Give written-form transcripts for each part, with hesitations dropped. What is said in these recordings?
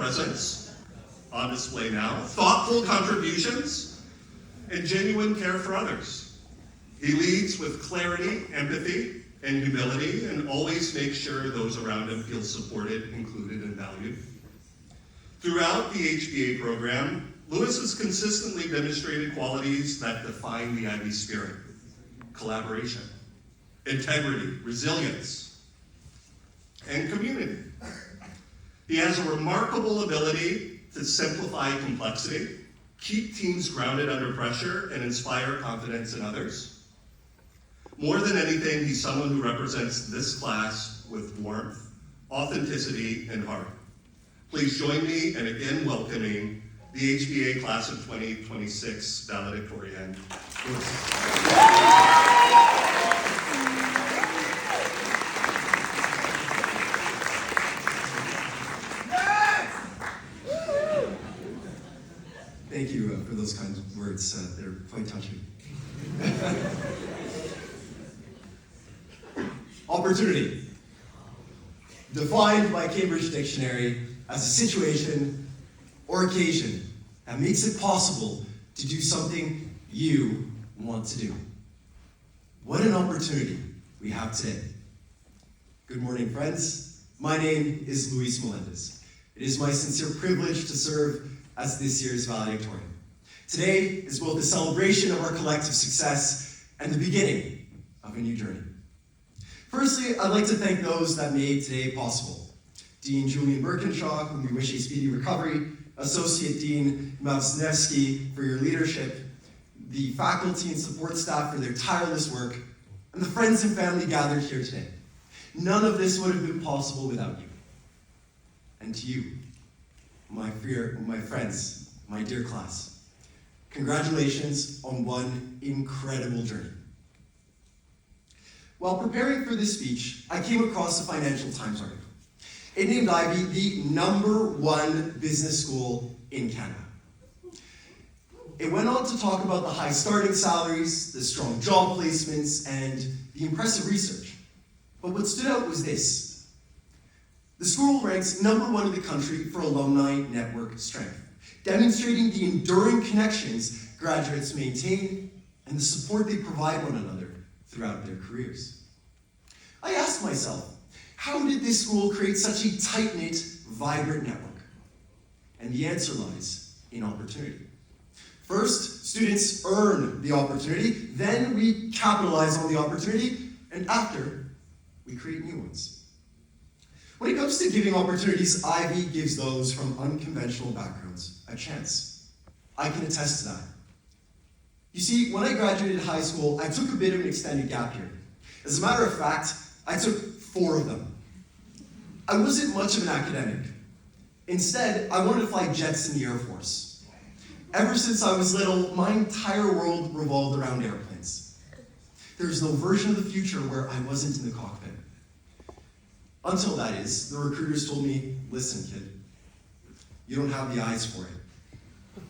presence, on display now, thoughtful contributions, and genuine care for others. He leads with clarity, empathy, and humility, and always makes sure those around him feel supported, included, and valued. Throughout the HBA program, Lewis has consistently demonstrated qualities that define the Ivey spirit: collaboration, integrity, resilience, and community. He has a remarkable ability to simplify complexity, keep teams grounded under pressure, and inspire confidence in others. More than anything, he's someone who represents this class with warmth, authenticity, and heart. Please join me in again welcoming the HBA Class of 2026 Valedictorian, Lewis. Thank you for those kinds of words. They're quite touching. Opportunity. Defined by Cambridge Dictionary as a situation or occasion that makes it possible to do something you want to do. What an opportunity we have today. Good morning, friends. My name is Luis Melendez. It is my sincere privilege to serve as this year's valedictorian. Today is both a celebration of our collective success and the beginning of a new journey. Firstly, I'd like to thank those that made today possible. Dean Julian Birkinshaw, whom we wish a speedy recovery, Associate Dean Mavsnevsky for your leadership, the faculty and support staff for their tireless work, and the friends and family gathered here today. None of this would have been possible without you. And to you, my friends, my dear class, congratulations on one incredible journey. While preparing for this speech, I came across a Financial Times article. It named Ivey the #1 business school in Canada. It went on to talk about the high starting salaries, the strong job placements, and the impressive research. But what stood out was this. The school ranks #1 in the country for alumni network strength, demonstrating the enduring connections graduates maintain and the support they provide one another throughout their careers. I asked myself, how did this school create such a tight-knit, vibrant network? And the answer lies in opportunity. First, students earn the opportunity, then we capitalize on the opportunity, and after, we create new ones. When it comes to giving opportunities, Ivey gives those from unconventional backgrounds a chance. I can attest to that. You see, when I graduated high school, I took a bit of an extended gap year. As a matter of fact, I took 4 of them. I wasn't much of an academic. Instead, I wanted to fly jets in the Air Force. Ever since I was little, my entire world revolved around airplanes. There was no version of the future where I wasn't in the cockpit. Until that is, the recruiters told me, listen, kid, you don't have the eyes for it.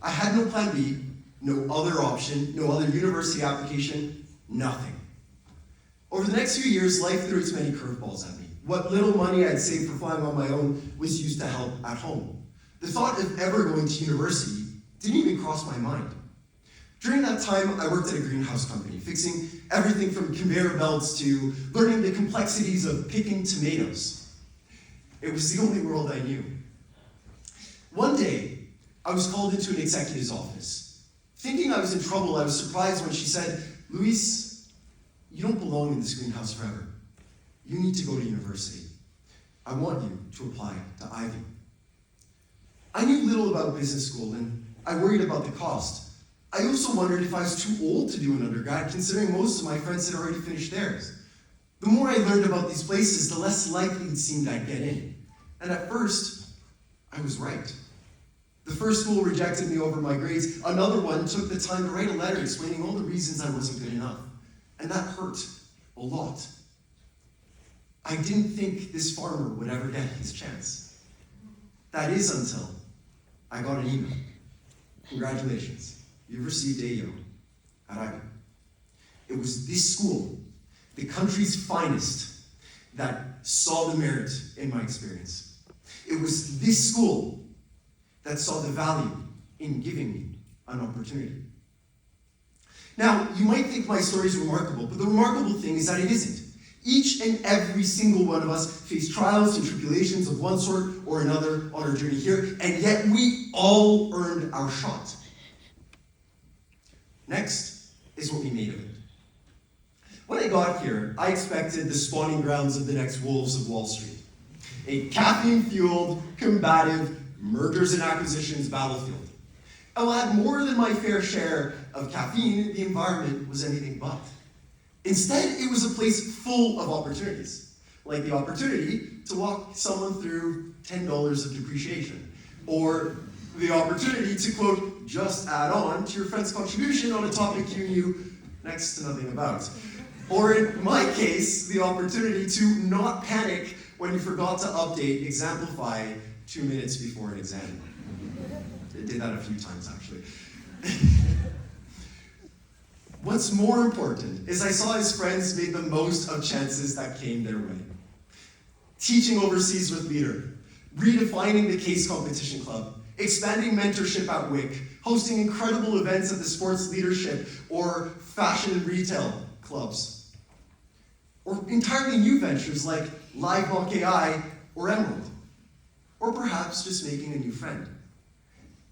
I had no plan B, no other option, no other university application, nothing. Over the next few years, life threw its many curveballs at me. What little money I'd saved for flying on my own was used to help at home. The thought of ever going to university didn't even cross my mind. During that time, I worked at a greenhouse company, fixing everything from conveyor belts to learning the complexities of picking tomatoes. It was the only world I knew. One day, I was called into an executive's office. Thinking I was in trouble, I was surprised when she said, Luis, you don't belong in this greenhouse forever. You need to go to university. I want you to apply to Ivey. I knew little about business school, and I worried about the cost. I also wondered if I was too old to do an undergrad, considering most of my friends had already finished theirs. The more I learned about these places, the less likely it seemed I'd get in. And at first, I was right. The first school rejected me over my grades. Another one took the time to write a letter explaining all the reasons I wasn't good enough. And that hurt a lot. I didn't think this farmer would ever get his chance. That is until I got an email. Congratulations, you've received AO at Ivey. It was this school, the country's finest, that saw the merit in my experience. It was this school that saw the value in giving me an opportunity. Now, you might think my story is remarkable, but the remarkable thing is that it isn't. Each and every single one of us face trials and tribulations of one sort or another on our journey here, and yet we all earned our shot. Next is what we made of it. When I got here, I expected the spawning grounds of the next Wolves of Wall Street. A caffeine-fueled, combative, mergers and acquisitions battlefield. And while I had more than my fair share of caffeine, the environment was anything but. Instead, it was a place full of opportunities, like the opportunity to walk someone through $10 of depreciation, or the opportunity to, quote, just add on to your friend's contribution on a topic you knew next to nothing about. Or in my case, the opportunity to not panic when you forgot to update Exemplify 2 minutes before an exam. I did that a few times, actually. What's more important is I saw his friends made the most of chances that came their way. Teaching overseas with Leader, redefining the case competition club, expanding mentorship at WIC, hosting incredible events at the sports leadership or fashion and retail clubs, or entirely new ventures like Live Mock AI or Emerald, or perhaps just making a new friend.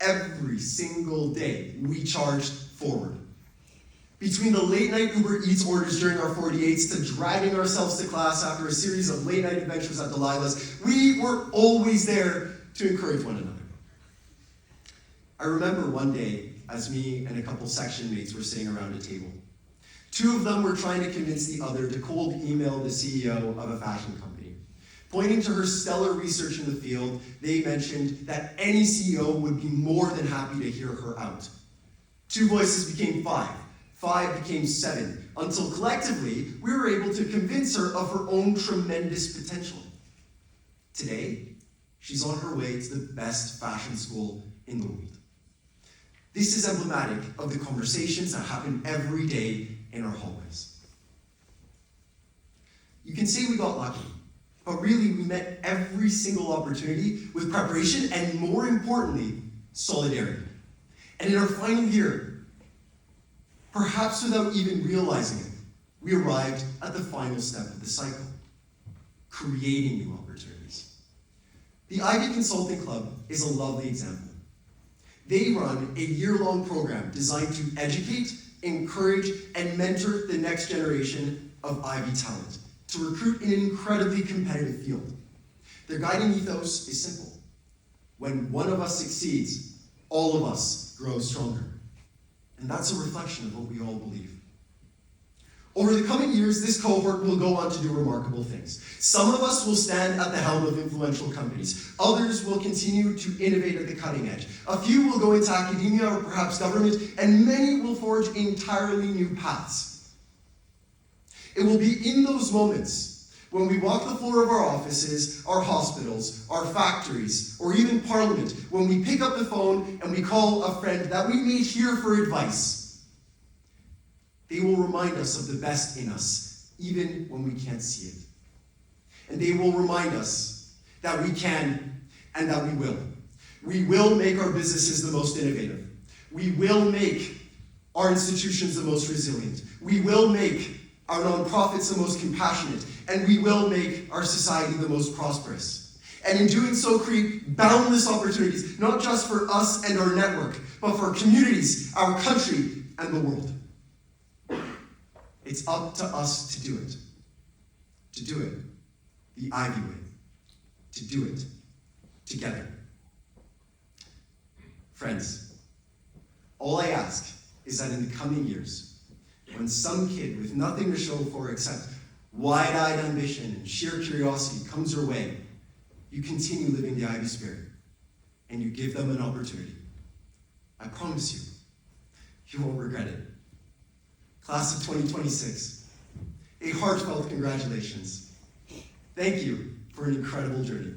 Every single day, we charged forward. Between the late-night Uber Eats orders during our 48s to dragging ourselves to class after a series of late-night adventures at Delilah's, we were always there to encourage one another. I remember one day, as me and a couple section mates were sitting around a table. Two of them were trying to convince the other to cold email the CEO of a fashion company. Pointing to her stellar research in the field, they mentioned that any CEO would be more than happy to hear her out. 2 voices became 5. 5 became 7, until collectively, we were able to convince her of her own tremendous potential. Today, she's on her way to the best fashion school in the world. This is emblematic of the conversations that happen every day in our hallways. You can say we got lucky, but really we met every single opportunity with preparation and, more importantly, solidarity. And in our final year, perhaps without even realizing it, we arrived at the final step of the cycle, creating new opportunities. The Ivey Consulting Club is a lovely example. They run a year-long program designed to educate, encourage, and mentor the next generation of Ivey talent to recruit in an incredibly competitive field. Their guiding ethos is simple. When one of us succeeds, all of us grow stronger. And that's a reflection of what we all believe. Over the coming years, this cohort will go on to do remarkable things. Some of us will stand at the helm of influential companies. Others will continue to innovate at the cutting edge. A few will go into academia or perhaps government, and many will forge entirely new paths. It will be in those moments when we walk the floor of our offices, our hospitals, our factories, or even Parliament, when we pick up the phone and we call a friend that we meet here for advice. They will remind us of the best in us, even when we can't see it. And they will remind us that we can and that we will. We will make our businesses the most innovative. We will make our institutions the most resilient. We will make our nonprofits the most compassionate. And we will make our society the most prosperous. And in doing so, create boundless opportunities, not just for us and our network, but for our communities, our country, and the world. It's up to us to do it. To do it the Ivey way. To do it together. Friends, all I ask is that in the coming years, when some kid with nothing to show for except wide-eyed ambition and sheer curiosity comes your way, you continue living the Ivey spirit, and you give them an opportunity. I promise you, you won't regret it. Class of 2026, a heartfelt congratulations. Thank you for an incredible journey.